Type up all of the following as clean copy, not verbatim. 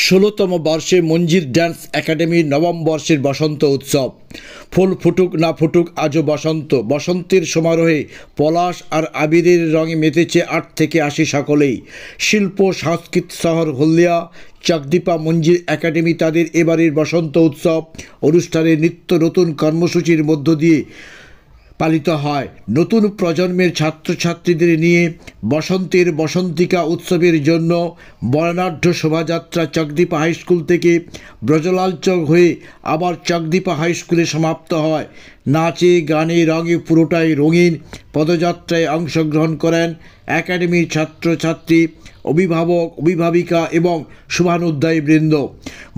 ষোলোতম বর্ষে মঞ্জির ড্যান্স একাডেমির নবম বর্ষের বসন্ত উৎসব। ফুল ফুটুক না ফুটুক আজও বসন্ত। বসন্তের সমারোহে পলাশ আর আবিরের রঙে মেতেছে ৮ থেকে ৮০ সকলেই। শিল্প সংস্কৃতি শহর হলদিয়া চাকদীপা মঞ্জির একাডেমি তাদের এবারের বসন্ত উৎসব অনুষ্ঠানের নিত্য নতুন কর্মসূচির মধ্য দিয়ে পালিত হয়। নতুন প্রজন্মের ছাত্রছাত্রীদের নিয়ে বসন্তের বসন্তিকা উৎসবের জন্য বর্ণাঢ্য শোভাযাত্রা চাকদীপা হাইস্কুল থেকে ব্রজলাল চক হয়ে আবার চাকদীপা হাইস্কুলে সমাপ্ত হয়। নাচে গানে রঙে পুরোটাই রঙিন। পদযাত্রায় অংশগ্রহণ করেন একাডেমির ছাত্রছাত্রী, অভিভাবক, অভিভাবিকা এবং শুভানুধ্যায়ী বৃন্দ।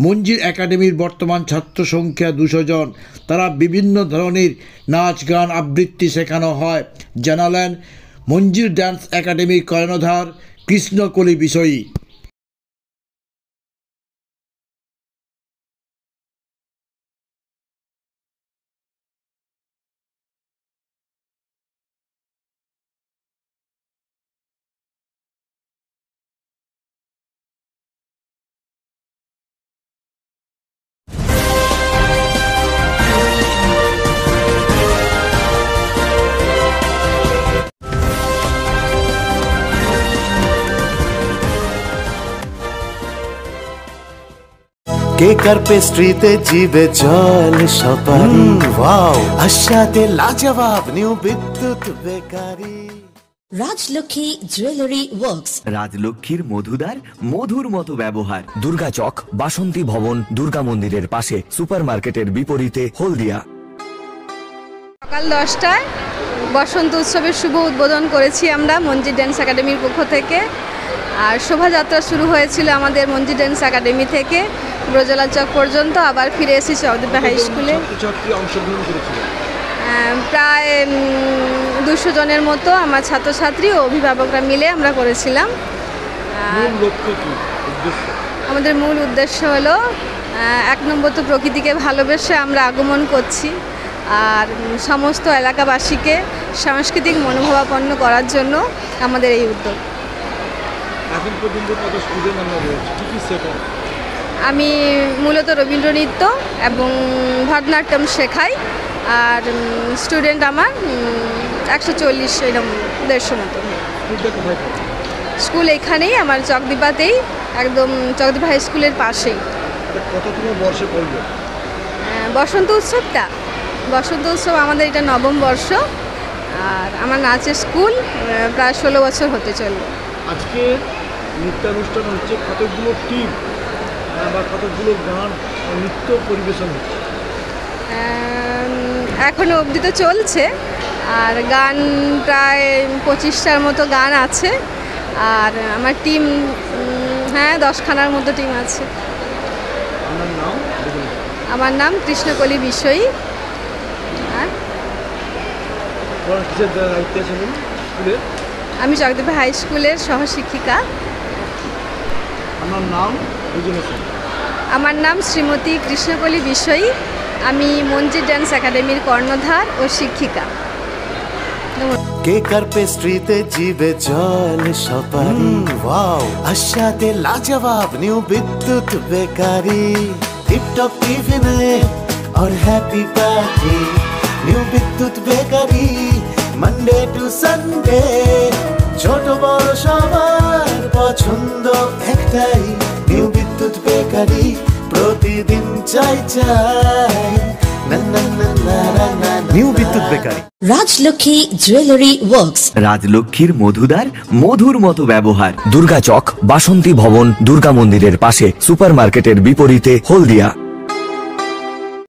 মঞ্জির একাডেমির বর্তমান ছাত্র সংখ্যা 200 জন। তারা বিভিন্ন ধরনের নাচ গান আবৃত্তি শেখানো হয়, জানালেন মঞ্জির ড্যান্স একাডেমির কর্ণধার কৃষ্ণকলি বিষয়ী। কেক আর পেস্ট্রিতে জিবে জল সপারি, ওয়াও আশাতে লাজবাব নিউ বিদ্যুৎ বেকারি। রাজলক্ষ্মী জুয়েলারি ওয়ার্কস, রাজলক্ষ্মীর মধুদার মধুর মতো ব্যবহার। দুর্গা চক, বাসন্তী ভবন, দুর্গা মন্দিরের পাশে, সুপার মার্কেটের বিপরীতে, হলদিয়া। সকাল 10টায় বসন্ত উৎসবের শুভ উদ্বোধন করেছি আমরা মঞ্জির ড্যান্স একাডেমির পক্ষ থেকে। আর শোভাযাত্রা শুরু হয়েছিল আমাদের মঞ্জির ড্যান্স একাডেমি থেকে ব্রজলাল চক পর্যন্ত, আবার ফিরে এসেছি চাকদীপা হাই স্কুলে। প্রায় 200 জনের মতো আমার ছাত্রছাত্রী ও অভিভাবকরা মিলে আমরা করেছিলাম। আমাদের মূল উদ্দেশ্য হলো 1 নম্বর তো প্রকৃতিকে ভালোবেসে আমরা আগমন করছি, আর সমস্ত এলাকাবাসীকে সাংস্কৃতিক মনোভাবাপন্ন করার জন্য আমাদের এই উদ্যোগ। আমি মূলত রবীন্দ্র নৃত্য এবং ভরতনাট্যম শেখাই, আর স্টুডেন্ট আমার 140 এরকম 150 মতো। স্কুল এখানেই আমার চাকদীপাতেই, একদম চাকদীপা হাই স্কুলের পাশেই। বসন্ত উৎসবটা, বসন্ত উৎসব আমাদের এটা নবম বর্ষ, আর আমার নাচের স্কুল প্রায় 16 বছর হতে চলবে। আজকে নৃত্যানুষ্ঠান হচ্ছে, কতগুলো টিম বা কতগুলো গান নৃত্য পরিবেশন হচ্ছে? এখনও অবধি তো চলছে, আর গান প্রায় 25টার মতো গান আছে, আর আমার টিম 10খানার মতো টিম আছে। আমার নাম কৃষ্ণকলি বিষয়ী। আমি চাকদীপা হাই স্কুলের সহশিক্ষিকা। আমার নাম শ্রীমতী কৃষ্ণকলি বিষয়ী। আমি মঞ্জির ড্যান্স একাডেমির কর্ণধার ও শিক্ষিকা। কেক আর পেস্ট্রিতে জিবে জল সপারি, ওয়াও আশাতে লাজবাব নিউ বিদ্যুৎ বেকারি। টিপটপ টিফিনে और हैप्पी पार्टी নিউ বিদ্যুৎ বেকারি। মানডে টু সানডে ছোট বড় সবার পছন্দ একটাই, নিউ বিদ্যুৎ বেকারি। প্রতিদিন চাই চাই নিউ বিদ্যুৎ বেকারি। রাজলক্ষ্মী জুয়েলারি ওয়ার্কস, রাজলক্ষ্মীর মধুদার মধুর মতো ব্যবহার। দুর্গা চক, বাসন্তী ভবন, দুর্গা মন্দিরের পাশে, সুপার মার্কেটের বিপরীতে, হলদিয়া।